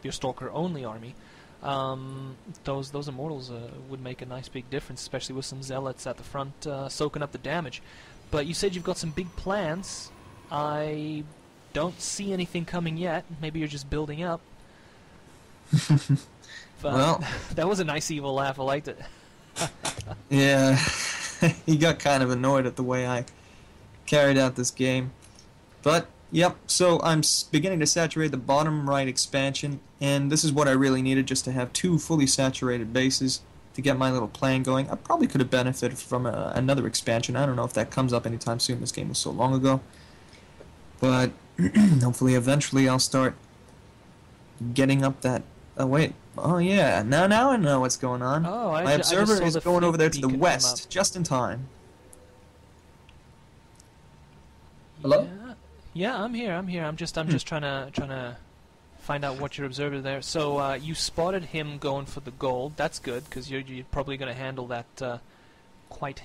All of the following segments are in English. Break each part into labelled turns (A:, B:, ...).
A: your stalker-only army, those immortals would make a nice big difference, especially with some zealots at the front soaking up the damage. But you said you've got some big plans. I don't see anything coming yet. Maybe you're just building up.
B: Well,
A: that was a nice evil laugh. I liked it.
B: Yeah, he got kind of annoyed at the way I carried out this game. But, yep, so I'm beginning to saturate the bottom right expansion, and this is what I really needed, just to have 2 fully saturated bases to get my little plan going. I probably could have benefited from another expansion. I don't know if that comes up anytime soon. This game was so long ago. But hopefully eventually I'll start getting up that... Oh, wait. Oh, yeah. Now I know what's going on.
A: Oh,
B: my observer is going over there to the west, just in time. Hello?
A: Yeah, I'm here. I'm just trying to find out what your observer there. So you spotted him going for the gold. That's good, because you're probably going to handle that quite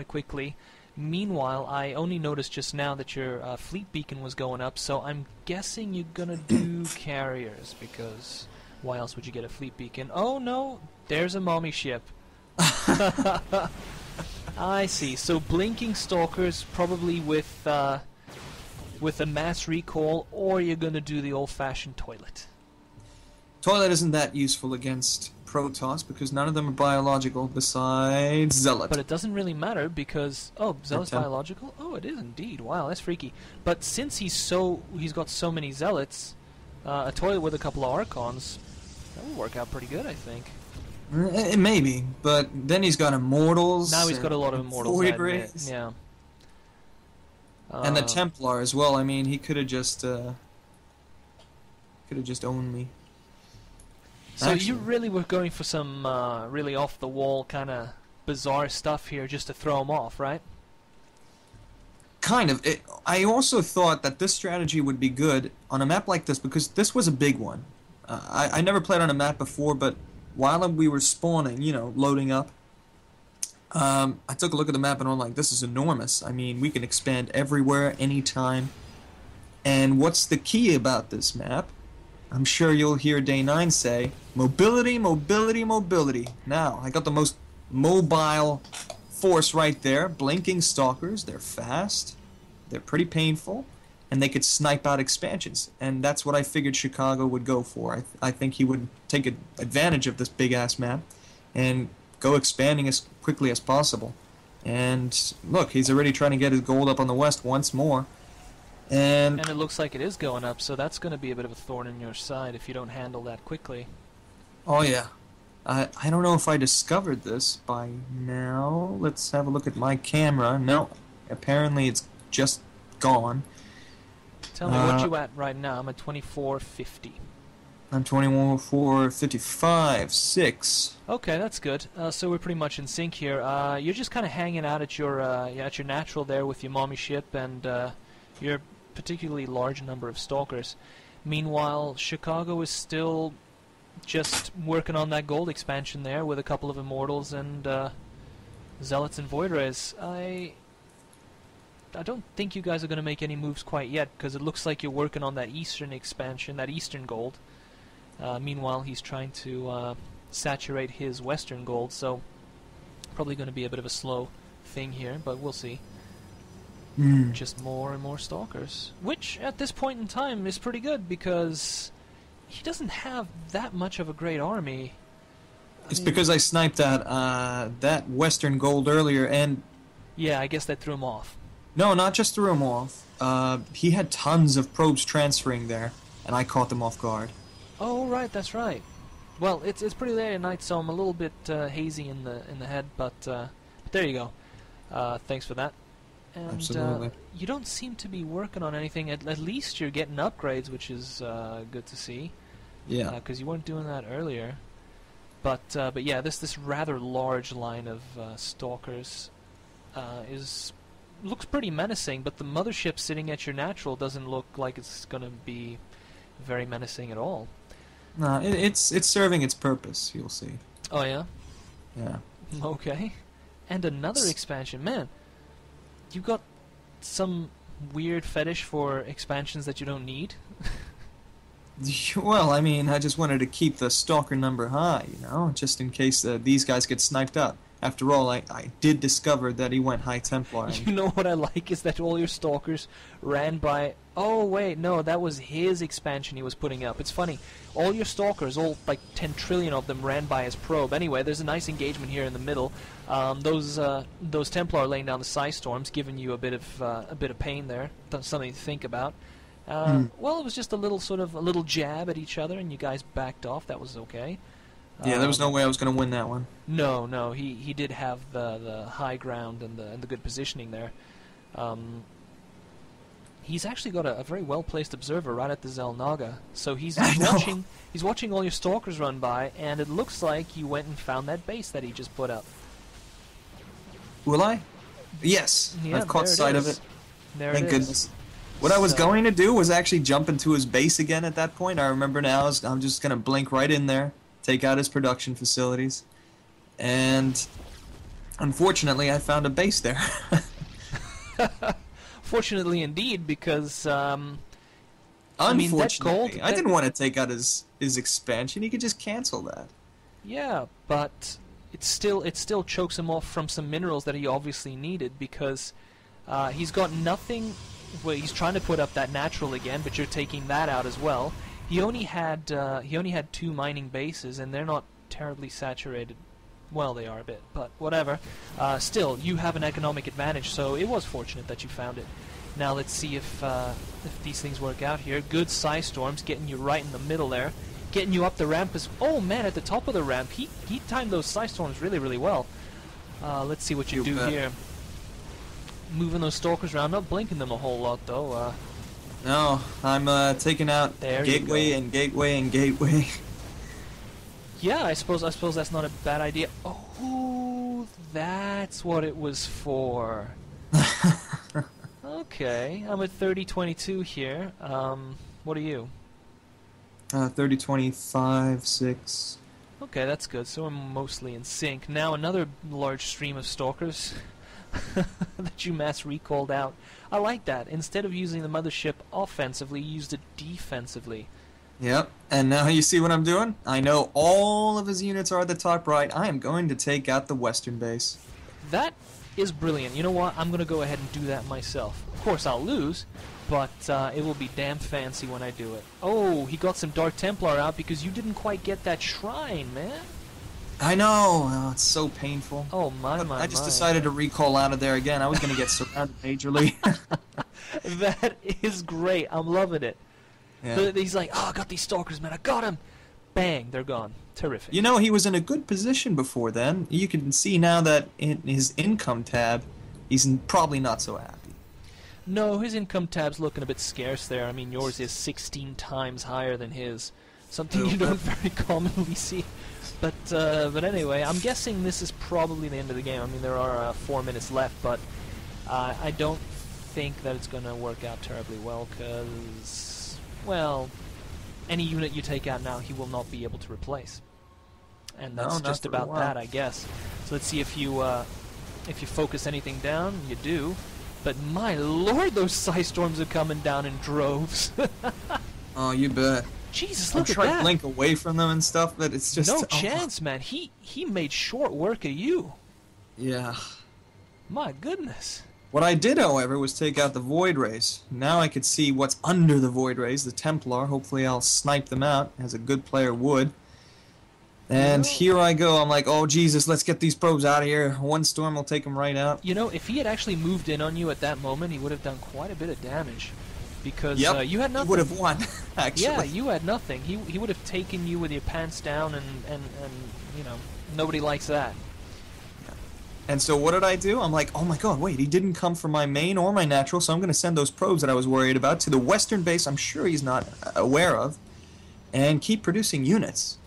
A: quickly. Meanwhile, I only noticed just now that your fleet beacon was going up, so I'm guessing you're gonna do carriers, because why else would you get a fleet beacon? Oh no, there's a mommy ship. I see. So blinking stalkers, probably with a mass recall, or you're gonna do the old-fashioned toilet.
B: Toilet isn't that useful against Protoss because none of them are biological besides Zealot.
A: But it doesn't really matter because Zealot's biological? Oh, it is indeed. Wow, that's freaky. But since he's got so many Zealots, a toilet with a couple of Archons, that would work out pretty good, I think.
B: Maybe, but then he's got Immortals.
A: Now he's got a lot of Immortals.
B: Void Rays.
A: Yeah.
B: And the Templar as well. I mean, he could have just owned me.
A: So you really were going for some really off-the-wall kind of bizarre stuff here just to throw him off, right?
B: Kind of. I also thought that this strategy would be good on a map like this because this was a big one. I never played on a map before, but while we were spawning, loading up, I took a look at the map and I'm like, this is enormous. I mean, we can expand everywhere, anytime. And what's the key about this map? I'm sure you'll hear Day 9 say, mobility, mobility, mobility. Now, I got the most mobile force right there. Blinking stalkers, they're fast, they're pretty painful, and they could snipe out expansions. And that's what I figured Chicago would go for. I think he would take advantage of this big-ass map and go expanding as quickly as possible. And look, he's already trying to get his gold up on the west once more. And
A: it looks like it is going up, so that's going to be a bit of a thorn in your side if you don't handle that quickly.
B: Oh yeah. I don't know if I discovered this by now. Let's have a look at my camera. No, apparently it's just gone.
A: Tell me, what you at right now? I'm at 2450.
B: I'm 2455, 6.
A: Okay, that's good. So we're pretty much in sync here. You're just kind of hanging out at your natural there with your mommy ship and your particularly large number of stalkers. Meanwhile, Chicago is still just working on that gold expansion there with a couple of Immortals and Zealots and Void Rays. I don't think you guys are going to make any moves quite yet because it looks like you're working on that eastern expansion, that eastern gold. Meanwhile, he's trying to saturate his western gold, so probably going to be a bit of a slow thing here, but we'll see. Just more and more stalkers, which at this point in time is pretty good because he doesn't have that much of a great army.
B: It's because I sniped that western gold earlier, and
A: yeah, I guess that threw him off.
B: No, not just threw him off. He had tons of probes transferring there, and I caught them off guard.
A: Oh right, that's right. Well, it's pretty late at night, so I'm a little bit hazy in the head, but there you go. Thanks for that. And,
B: absolutely.
A: You don't seem to be working on anything. At least you're getting upgrades, which is good to see.
B: Yeah.
A: Because you weren't doing that earlier. But yeah, this rather large line of stalkers looks pretty menacing. But the mothership sitting at your natural doesn't look like it's going to be very menacing at all.
B: No, it's serving its purpose. You'll see.
A: Oh yeah.
B: Yeah.
A: Okay. And another expansion, man. You got some weird fetish for expansions that you don't need?
B: Well, I mean, I just wanted to keep the stalker number high, you know, just in case these guys get sniped out. After all, I did discover that he went High Templar.
A: You know what I like is that all your stalkers ran by... Oh, wait, no, that was his expansion he was putting up. It's funny. All your stalkers, all like 10 trillion of them, ran by his probe. Anyway, there's a nice engagement here in the middle. Those Templar laying down the Psi Storms, giving you a bit of pain there. That's something to think about. Well, it was just a little jab at each other, and you guys backed off. That was okay.
B: Yeah, there was no way I was going to win that one.
A: No, he did have the high ground and the good positioning there. He's actually got a very well placed observer right at the Zelnaga, so he's watching all your stalkers run by, and it looks like you went and found that base that he just put up.
B: Will I? Yes,
A: Yeah,
B: I've caught sight of it.
A: There
B: Thank
A: it
B: goodness.
A: is.
B: What I was going to do was actually jump into his base again at that point. I remember now. I'm just going to blink right in there, take out his production facilities, and unfortunately, I found a base there.
A: Fortunately, indeed, because
B: Unfortunately, I didn't want to take out his expansion. He could just cancel that.
A: Yeah, but it still chokes him off from some minerals that he obviously needed, because he's got nothing. Well, he's trying to put up that natural again, but you're taking that out as well. He only had 2 mining bases, and they're not terribly saturated. Well, they are a bit, but whatever. Still, you have an economic advantage, so it was fortunate that you found it. Now let's see if these things work out here. Good Psi Storms, getting you right in the middle there. Getting you up the ramp is... Oh man, at the top of the ramp, he timed those Psi Storms really, really well. Let's see what you do here. Moving those stalkers around, not blinking them a whole lot though.
B: No, I'm taking out gateway and gateway and gateway.
A: Yeah, I suppose that's not a bad idea. Oh, that's what it was for. Okay, I'm at 30-22 here. What are you?
B: 30-25, 6.
A: Okay, that's good. So we're mostly in sync. Now another large stream of stalkers that you mass recalled out. I like that. Instead of using the mothership offensively, you used it defensively.
B: Yep, and now you see what I'm doing? I know all of his units are at the top right. I am going to take out the western base.
A: That is brilliant. You know what? I'm going to go ahead and do that myself. Of course, I'll lose, but it will be damn fancy when I do it. Oh, he got some Dark Templar out because you didn't quite get that shrine, man.
B: I know. Oh, it's so painful.
A: Oh, my.
B: I just decided to recall out of there again. I was going to get surrounded majorly.
A: That is great. I'm loving it.
B: Yeah.
A: He's like, oh, I got these stalkers, man. I got them. Bang, they're gone. Terrific.
B: You know, he was in a good position before then. You can see now that in his income tab, he's probably not so happy.
A: No, his income tab's looking a bit scarce there. I mean, yours is 16 times higher than his. Something you don't very commonly see. But anyway, I'm guessing this is probably the end of the game. I mean, there are 4 minutes left, but I don't think that it's going to work out terribly well, because, well, any unit you take out now, he will not be able to replace. And that's just about that, I guess. So let's see if you focus anything down. You do. But my lord, those Psi Storms are coming down in droves.
B: Oh, you bet.
A: Jesus, look at that.
B: I'm trying to blink away from them and stuff, but it's just...
A: No chance, man. He made short work of you.
B: Yeah.
A: My goodness.
B: What I did, however, was take out the Void Rays. Now I could see what's under the Void Rays, the Templar. Hopefully I'll snipe them out, as a good player would. And here I go. I'm like, oh, Jesus, let's get these probes out of here. One storm will take them right out.
A: You know, if he had actually moved in on you at that moment, he would have done quite a bit of damage. Because you had nothing.
B: He would have won, actually.
A: Yeah, you had nothing. He would have taken you with your pants down, and you know, nobody likes that.
B: And so what did I do? I'm like, oh my god, wait, he didn't come from my main or my natural, so I'm going to send those probes that I was worried about to the western base I'm sure he's not aware of, and keep producing units.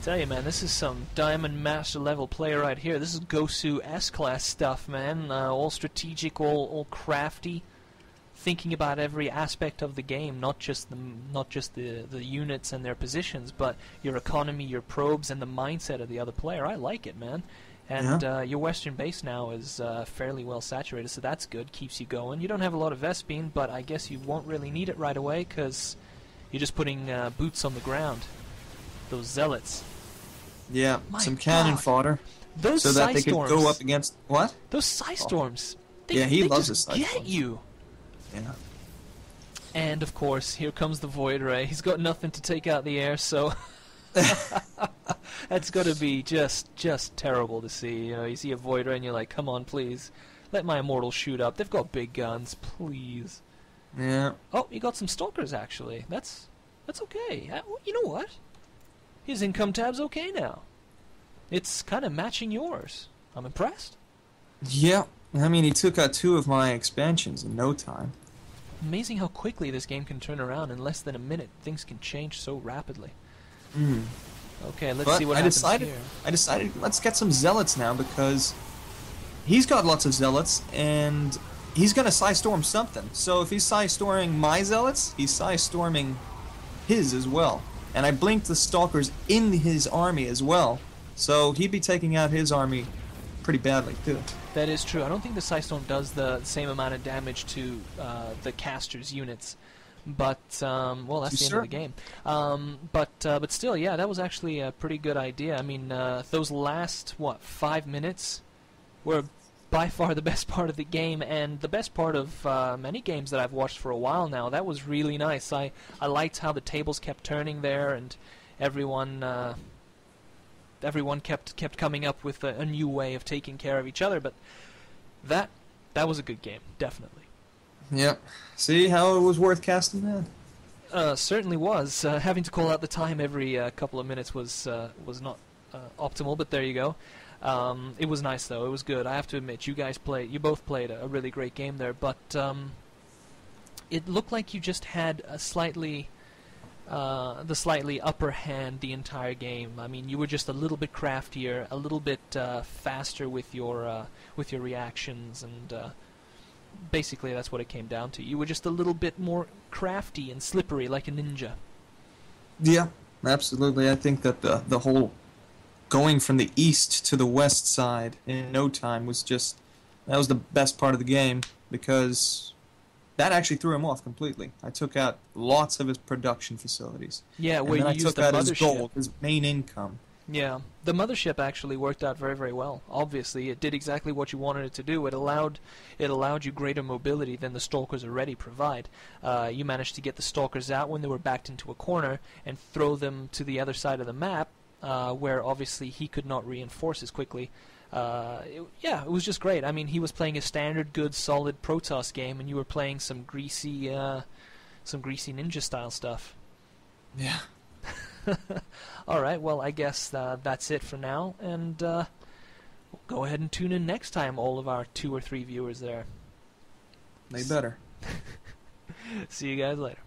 A: Tell you, man, this is some Diamond Master level play right here. This is Gosu S-class stuff, man. All strategic, all crafty, thinking about every aspect of the game, not just the units and their positions, but your economy, your probes, and the mindset of the other player. I like it, man. And your western base now is fairly well saturated, so that's good. Keeps you going. You don't have a lot of Vespene, but I guess you won't really need it right away, because You're just putting boots on the ground. Those zealots.
B: Yeah,
A: My
B: some cannon
A: God.
B: fodder.
A: Those
B: So that they could
A: Psystorms.
B: go up against... What?
A: Those Psystorms. They,
B: Yeah, he
A: they
B: loves
A: just
B: the
A: get
B: Psystorms.
A: you.
B: Yeah.
A: And of course, here comes the Void Ray. He's got nothing to take out the air, so that's got to be just terrible to see. You know, you see a Void Ray and you're like, come on, please, let my Immortals shoot up. They've got big guns, please.
B: Yeah.
A: Oh, you got some Stalkers actually. That's okay. You know what? His income tab's okay now. It's kind of matching yours. I'm impressed.
B: Yeah. I mean, he took out 2 of my expansions in no time.
A: Amazing how quickly this game can turn around in less than a minute. Things can change so rapidly.
B: Mm.
A: Okay, let's
B: But
A: see what
B: I
A: happens
B: decided,
A: here.
B: I decided let's get some zealots now because he's got lots of zealots and he's gonna Psystorm something. So if he's Psystorming my zealots, he's Psystorming his as well. And I blinked the stalkers in his army as well, so he'd be taking out his army pretty badly too.
A: That is true. I don't think the Psystorm does the same amount of damage to the caster's units, but well, that's the end of the game. But still, yeah, that was actually a pretty good idea. I mean, those last 5 minutes were by far the best part of the game, and the best part of many games that I've watched for a while now. That was really nice. I liked how the tables kept turning there, and everyone kept coming up with a new way of taking care of each other. But that was a good game, definitely.
B: Yep. See how it was worth casting that?
A: Certainly was. Having to call out the time every couple of minutes was not optimal, but there you go. It was nice though. It was good. I have to admit, you both played a really great game there. But it looked like you just had a slightly upper hand the entire game. I mean, you were just a little bit craftier, a little bit faster with your reactions, and basically that's what it came down to. You were just a little bit more crafty and slippery, like a ninja.
B: Yeah, absolutely. I think that the whole going from the east to the west side in no time was that was the best part of the game, because that actually threw him off completely. I took out lots of his production facilities.
A: Yeah,
B: and
A: where
B: then
A: you
B: I
A: used
B: took
A: the
B: out his
A: mothership.
B: gold, his main income.
A: Yeah, the mothership actually worked out very, very well. Obviously, it did exactly what you wanted it to do. It allowed you greater mobility than the stalkers already provide. You managed to get the stalkers out when they were backed into a corner and throw them to the other side of the map, where obviously he could not reinforce as quickly. It was just great. I mean, he was playing a standard, good, solid Protoss game, and you were playing some greasy ninja style stuff.
B: Yeah.
A: Alright, well, I guess that's it for now, and we'll go ahead and tune in next time, all of our 2 or 3 viewers there.
B: They better.
A: See you guys later.